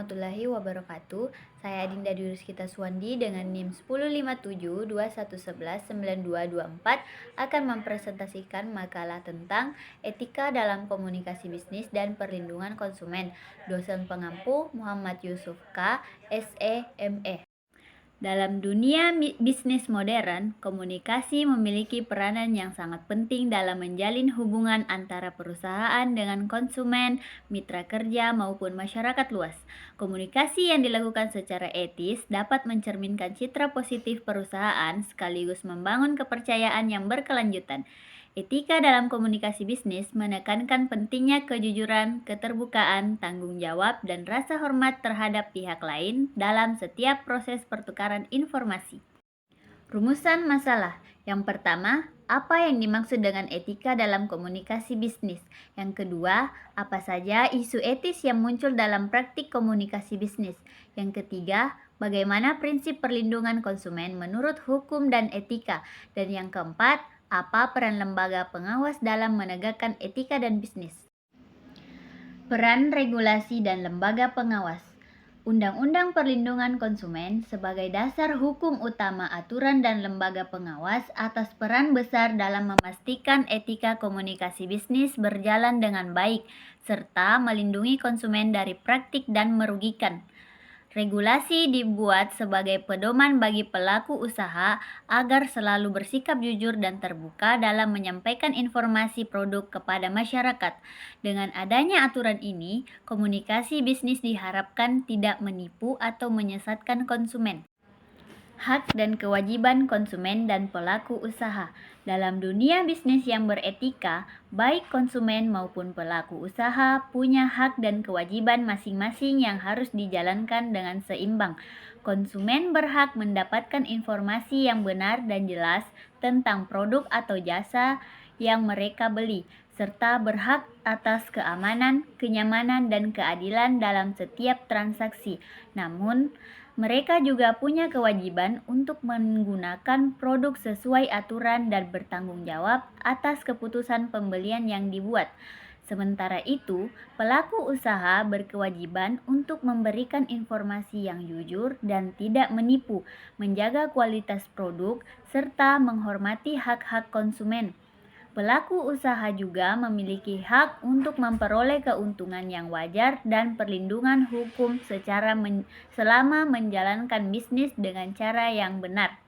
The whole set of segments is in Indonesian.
warahmatullahi wabarakatuh. Saya Adinda Diruskita Suwandi dengan NIM 105721119224 akan mempresentasikan makalah tentang etika dalam komunikasi bisnis dan perlindungan konsumen. Dosen pengampu Muhammad Yusuf K. SEME. Dalam dunia bisnis modern, komunikasi memiliki peranan yang sangat penting dalam menjalin hubungan antara perusahaan dengan konsumen, mitra kerja, maupun masyarakat luas. Komunikasi yang dilakukan secara etis dapat mencerminkan citra positif perusahaan sekaligus membangun kepercayaan yang berkelanjutan. Etika dalam komunikasi bisnis menekankan pentingnya kejujuran, keterbukaan, tanggung jawab, dan rasa hormat terhadap pihak lain dalam setiap proses pertukaran informasi. Rumusan masalah. Yang pertama, apa yang dimaksud dengan etika dalam komunikasi bisnis? Yang kedua, apa saja isu etis yang muncul dalam praktik komunikasi bisnis? Yang ketiga, bagaimana prinsip perlindungan konsumen menurut hukum dan etika? Dan yang keempat, apa peran lembaga pengawas dalam menegakkan etika dan bisnis? Peran regulasi dan lembaga pengawas. Undang-Undang Perlindungan Konsumen sebagai dasar hukum utama aturan dan lembaga pengawas atas peran besar dalam memastikan etika komunikasi bisnis berjalan dengan baik serta melindungi konsumen dari praktik dan merugikan. Regulasi dibuat sebagai pedoman bagi pelaku usaha agar selalu bersikap jujur dan terbuka dalam menyampaikan informasi produk kepada masyarakat. Dengan adanya aturan ini, komunikasi bisnis diharapkan tidak menipu atau menyesatkan konsumen. Hak dan kewajiban konsumen dan pelaku usaha. Dalam dunia bisnis yang beretika, baik konsumen maupun pelaku usaha punya hak dan kewajiban masing-masing yang harus dijalankan dengan seimbang. Konsumen berhak mendapatkan informasi yang benar dan jelas tentang produk atau jasa yang mereka beli, serta berhak atas keamanan, kenyamanan, dan keadilan dalam setiap transaksi. Namun, mereka juga punya kewajiban untuk menggunakan produk sesuai aturan dan bertanggung jawab atas keputusan pembelian yang dibuat. Sementara itu, pelaku usaha berkewajiban untuk memberikan informasi yang jujur dan tidak menipu, menjaga kualitas produk, serta menghormati hak-hak konsumen. Pelaku usaha juga memiliki hak untuk memperoleh keuntungan yang wajar dan perlindungan hukum selama menjalankan bisnis dengan cara yang benar.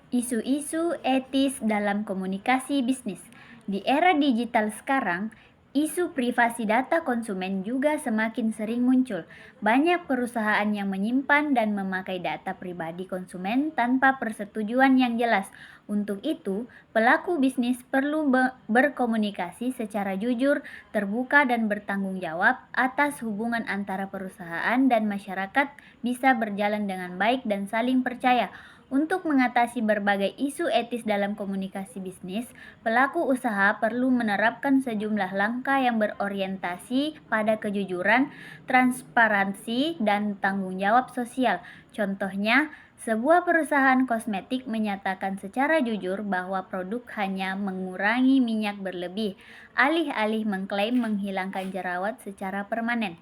Isu-isu etis dalam komunikasi bisnis. Di era digital sekarang, isu privasi data konsumen juga semakin sering muncul. Banyak perusahaan yang menyimpan dan memakai data pribadi konsumen tanpa persetujuan yang jelas. Untuk itu, pelaku bisnis perlu berkomunikasi secara jujur, terbuka, dan bertanggung jawab atas hubungan antara perusahaan dan masyarakat bisa berjalan dengan baik dan saling percaya. Untuk mengatasi berbagai isu etis dalam komunikasi bisnis, pelaku usaha perlu menerapkan sejumlah langkah yang berorientasi pada kejujuran, transparansi, dan tanggung jawab sosial. Contohnya, sebuah perusahaan kosmetik menyatakan secara jujur bahwa produk hanya mengurangi minyak berlebih, alih-alih mengklaim menghilangkan jerawat secara permanen.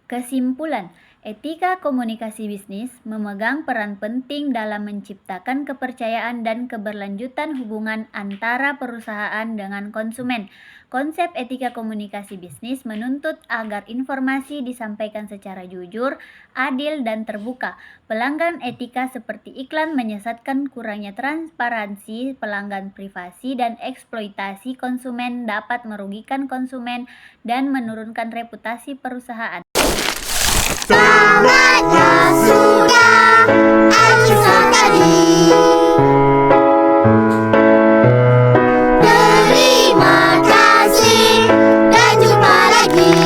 Kesimpulan, etika komunikasi bisnis memegang peran penting dalam menciptakan kepercayaan dan keberlanjutan hubungan antara perusahaan dengan konsumen. Konsep etika komunikasi bisnis menuntut agar informasi disampaikan secara jujur, adil, dan terbuka. Pelanggan etika seperti iklan menyesatkan, kurangnya transparansi, pelanggan privasi, dan eksploitasi konsumen dapat merugikan konsumen dan menurunkan reputasi perusahaan. Saatnya sudah acuh tadi. Terima kasih dan jumpa lagi.